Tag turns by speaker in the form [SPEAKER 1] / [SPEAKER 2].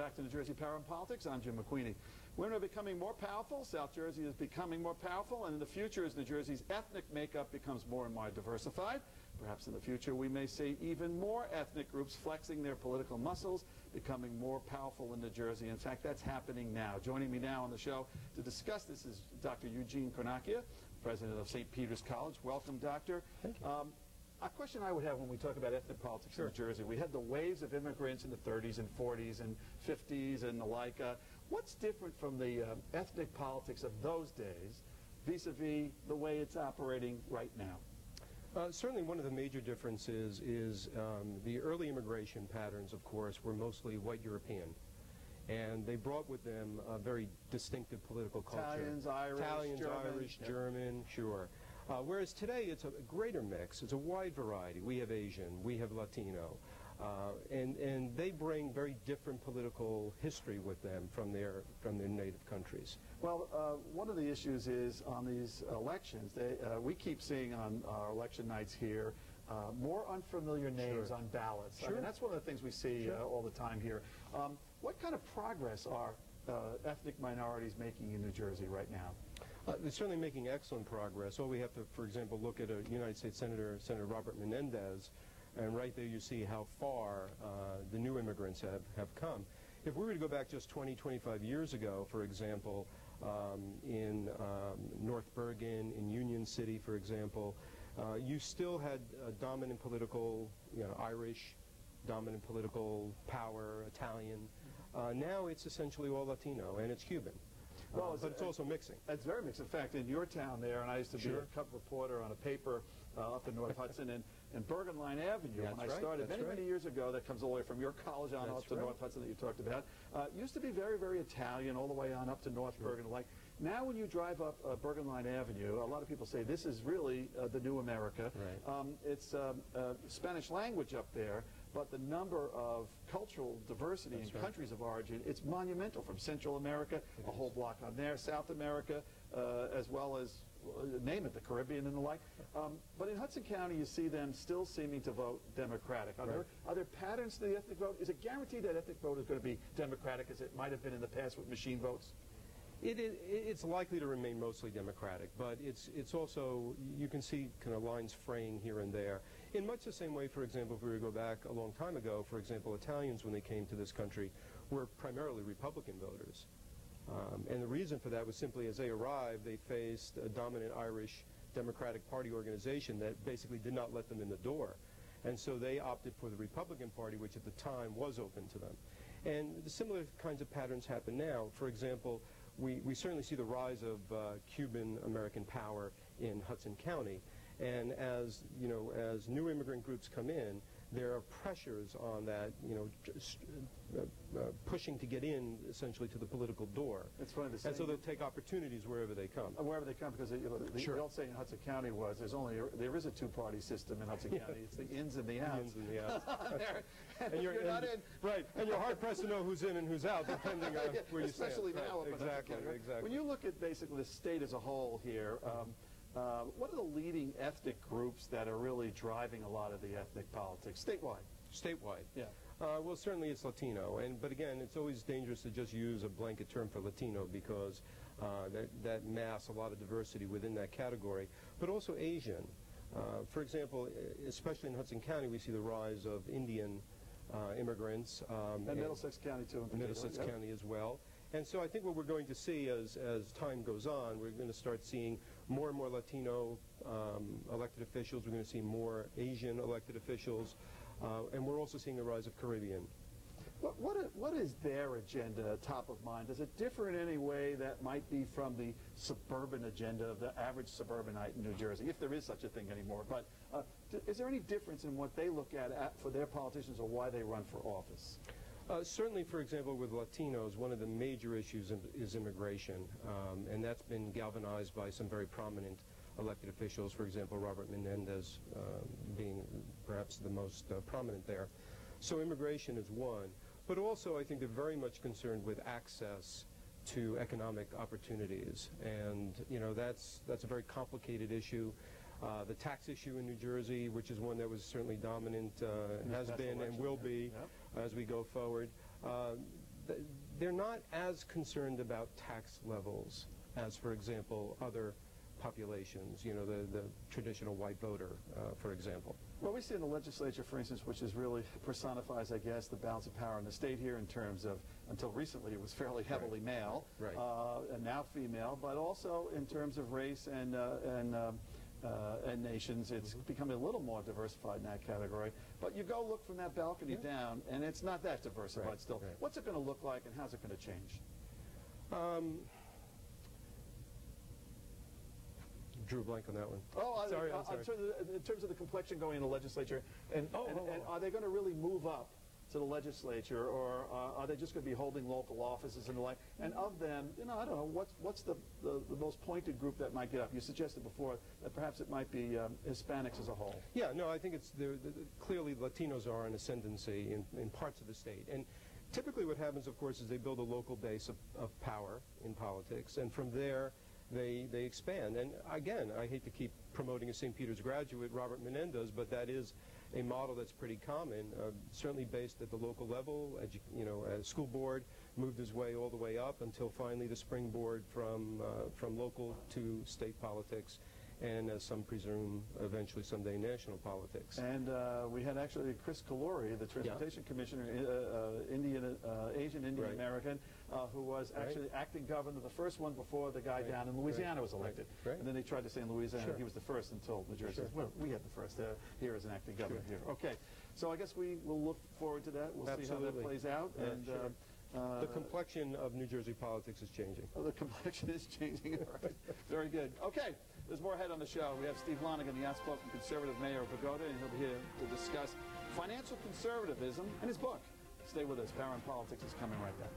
[SPEAKER 1] back to New Jersey Power and Politics. I'm Jim McQueenie. Women are becoming more powerful. South Jersey is becoming more powerful. And in the future, as New Jersey's ethnic makeup becomes more and more diversified, perhaps in the future we may see even more ethnic groups flexing their political muscles, becoming more powerful in New Jersey. In fact, that's happening now. Joining me now on the show to discuss this is Dr. Eugene Cornacchia, president of St. Peter's College. Welcome, Doctor.
[SPEAKER 2] Thank you.
[SPEAKER 1] A question I would have when we talk about ethnic politics in New Jersey, we had the waves of immigrants in the 30s and 40s and 50s and the like. What's different from the ethnic politics of those days vis-a-vis the way it's operating right now?
[SPEAKER 2] Certainly one of the major differences is the early immigration patterns, of course, were mostly white European. And they brought with them a very distinctive political culture.
[SPEAKER 1] Italians,
[SPEAKER 2] Irish, German, sure. Whereas today it's a greater mix. It's a wide variety. We have Asian, we have Latino, and they bring very different political history with them from their native countries.
[SPEAKER 1] Well, one of the issues is on these elections, we keep seeing on our election nights here more unfamiliar names on ballots. I mean, that's one of the things we see all the time here. What kind of progress are ethnic minorities making in New Jersey right now?
[SPEAKER 2] They're certainly making excellent progress. All we have to, for example, look at a United States Senator Robert Menendez, and right there you see how far the new immigrants have come. If we were to go back just 20, 25 years ago, for example, in North Bergen, in Union City, for example, you still had a dominant political, Irish, dominant political power, Italian. Now it's essentially all Latino, and it's Cuban. Well, but it's also mixing.
[SPEAKER 1] It's very mixed. In fact, in your town there, and I used to be a cub reporter on a paper up in North Hudson, and Bergen Line Avenue, when I started many years ago, that comes all the way from your college on up to North Hudson that you talked about, used to be very, very Italian all the way on up to North Bergen. Like now when you drive up Bergen Line Avenue, a lot of people say this is really the new America. It's Spanish language up there, but the number of cultural diversity in countries of origin, it's monumental, from Central America, a whole block on there, South America, as well as, name it, the Caribbean and the like. But in Hudson County, you see them still seeming to vote Democratic. Are there patterns to the ethnic vote? Is it guaranteed that ethnic vote is going to be Democratic as it might have been in the past with machine votes?
[SPEAKER 2] It's likely to remain mostly Democratic, but it's also, you can see kind of lines fraying here and there. In much the same way, for example, if we were to go back a long time ago, for example, Italians, when they came to this country, were primarily Republican voters. And the reason for that was simply as they arrived, they faced a dominant Irish Democratic Party organization that basically did not let them in the door. And so they opted for the Republican Party, which at the time was open to them. And the similar kinds of patterns happen now. For example, we certainly see the rise of Cuban-American power in Hudson County. And as new immigrant groups come in, there are pressures on that, pushing to get in, essentially, to the political door.
[SPEAKER 1] It's funny to say.
[SPEAKER 2] And so they'll take opportunities wherever they come.
[SPEAKER 1] Wherever they come, because the old saying in Hudson County was, there is a two-party system in Hudson County. It's the ins and the outs.
[SPEAKER 2] The ins and the outs.
[SPEAKER 1] and you're not in.
[SPEAKER 2] Right, and you're hard-pressed to know who's in and who's out, depending on where you stand.
[SPEAKER 1] Especially now.
[SPEAKER 2] Right. Exactly.
[SPEAKER 1] When you look at basically the state as a whole here, what are the leading ethnic groups that are really driving a lot of the ethnic politics statewide?
[SPEAKER 2] Statewide?
[SPEAKER 1] Yeah.
[SPEAKER 2] Well, certainly it's Latino, but again, it's always dangerous to just use a blanket term for Latino because that masks a lot of diversity within that category, but also Asian. For example, especially in Hudson County, we see the rise of Indian immigrants.
[SPEAKER 1] And Middlesex County, too, in particular.
[SPEAKER 2] Middlesex County as well. And so I think what we're going to see as time goes on, we're going to start seeing more and more Latino elected officials. We're going to see more Asian elected officials. And we're also seeing the rise of Caribbean.
[SPEAKER 1] What is their agenda top of mind? Does it differ in any way that might be from the suburban agenda of the average suburbanite in New Jersey, if there is such a thing anymore? But is there any difference in what they look at for their politicians or why they run for office?
[SPEAKER 2] Certainly, for example, with Latinos, one of the major issues is immigration, and that's been galvanized by some very prominent elected officials, for example, Robert Menendez being perhaps the most prominent there. So immigration is one, but also I think they're very much concerned with access to economic opportunities, and that's a very complicated issue. The tax issue in New Jersey, which is one that was certainly dominant, has been and will be as we go forward. they're not as concerned about tax levels as, for example, other populations, you know, the traditional white voter, for example.
[SPEAKER 1] Well, we see in the legislature, for instance, which is really personifies, I guess, the balance of power in the state here in terms of, until recently, it was fairly heavily male, and now female, but also in terms of race and nations, it's becoming a little more diversified in that category. But you go look from that balcony down, and it's not that diversified still. What's it going to look like, and how's it going to change?
[SPEAKER 2] Drew a blank on that one.
[SPEAKER 1] Oh,
[SPEAKER 2] sorry.
[SPEAKER 1] In terms of the complexion going in the legislature, and are they going to really move up to the legislature, or are they just going to be holding local offices and the like? And of them, you know, I don't know, what's the most pointed group that might get up? You suggested before that perhaps it might be Hispanics as a whole.
[SPEAKER 2] Yeah, no, I think it's clearly Latinos are an ascendancy in parts of the state. And typically what happens, of course, is they build a local base of power in politics, and from there they expand. And again, I hate to keep promoting a St. Peter's graduate, Robert Menendez, but that is a model that's pretty common, certainly based at the local level. You know, school board moved his way all the way up until finally the springboard from local to state politics, and as some presume, eventually someday national politics.
[SPEAKER 1] And we had actually Chris Calori, the Transportation Commissioner, Asian Indian American, who was actually acting governor, the first one before the guy down in Louisiana was elected. And then they tried to say in Louisiana he was the first until New Jersey says, well, we had the first here as an acting governor here. Okay, so I guess we will look forward to that. We'll see how that plays out. And
[SPEAKER 2] the complexion of New Jersey politics is changing.
[SPEAKER 1] Oh, the complexion is changing. Right. Very good. Okay, there's more ahead on the show. We have Steve Lonergan, the outspoken conservative mayor of Pagoda, and he'll be here to discuss financial conservatism and his book. Stay with us. Power and Politics is coming right back.